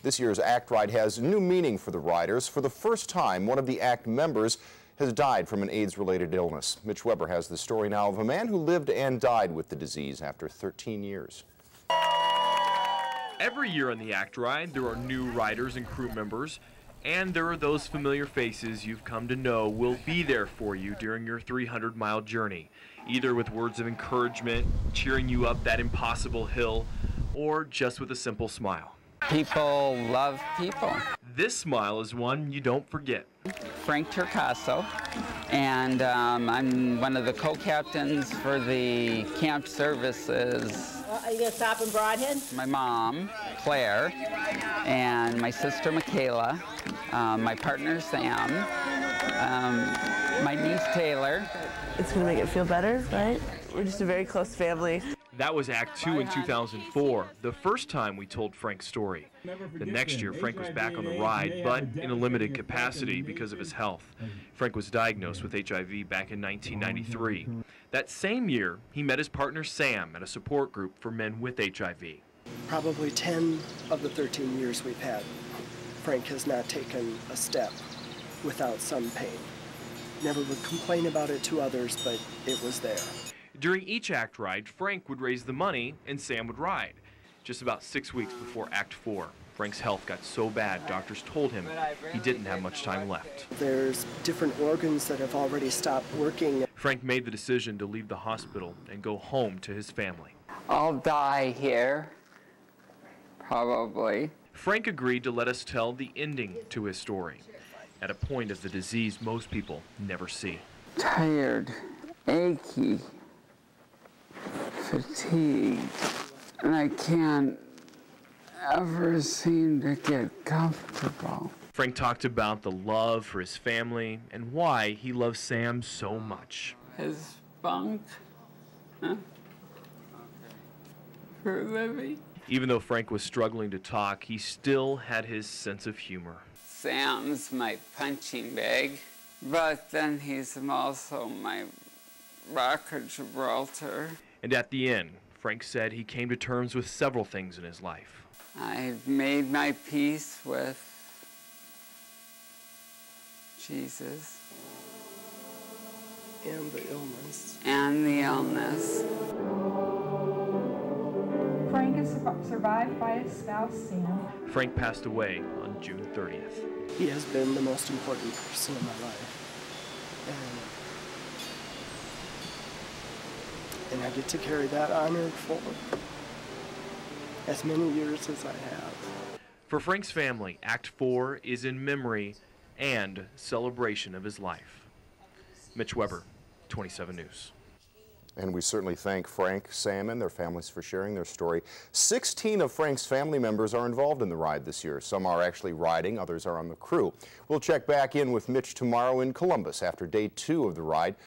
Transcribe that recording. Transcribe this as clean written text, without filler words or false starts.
This year's ACT ride has new meaning for the riders. For the first time, one of the ACT members has died from an AIDS-related illness. Mitch Weber has the story now of a man who lived and died with the disease after 13 years. Every year on the ACT ride, there are new riders and crew members, and there are those familiar faces you've come to know will be there for you during your 300-mile journey, either with words of encouragement, cheering you up that impossible hill, or just with a simple smile. People love people. This smile is one you don't forget. Frank Turcaso, and I'm one of the co-captains for the camp services. Are you going to stop in Broadhead? My mom, Claire, and my sister, Michaela, my partner, Sam, my niece, Taylor. It's going to make it feel better, right? We're just a very close family. That was Act 2 in 2004, the first time we told Frank's story. The next year, Frank was back on the ride, but in a limited capacity because of his health. Frank was diagnosed with HIV back in 1993. That same year, he met his partner Sam at a support group for men with HIV. Probably 10 of the 13 years we've had, Frank has not taken a step without some pain. Never would complain about it to others, but it was there. During each ACT ride, Frank would raise the money and Sam would ride. Just about 6 weeks before Act 4, Frank's health got so bad, doctors told him he didn't have much time left. There's different organs that have already stopped working. Frank made the decision to leave the hospital and go home to his family. I'll die here, probably. Frank agreed to let us tell the ending to his story, at a point of the disease most people never see. Tired, achy, fatigued, and I can't ever seem to get comfortable. Frank talked about the love for his family and why he loves Sam so much. His bunk, huh? For Libby. Even though Frank was struggling to talk, he still had his sense of humor. Sam's my punching bag, but then he's also my Rock of Gibraltar. And at the end, Frank said he came to terms with several things in his life. I've made my peace with Jesus. And the illness. And the illness. Frank is survived by his spouse, Sam. Frank passed away on June 30th. He has been the most important person in my life. And I get to carry that honor forward as many years as I have. For Frank's family, Act 4 is in memory and celebration of his life. Mitch Weber, 27 News. And we certainly thank Frank, Sam, and their families for sharing their story. 16 of Frank's family members are involved in the ride this year. Some are actually riding, others are on the crew. We'll check back in with Mitch tomorrow in Columbus after day 2 of the ride.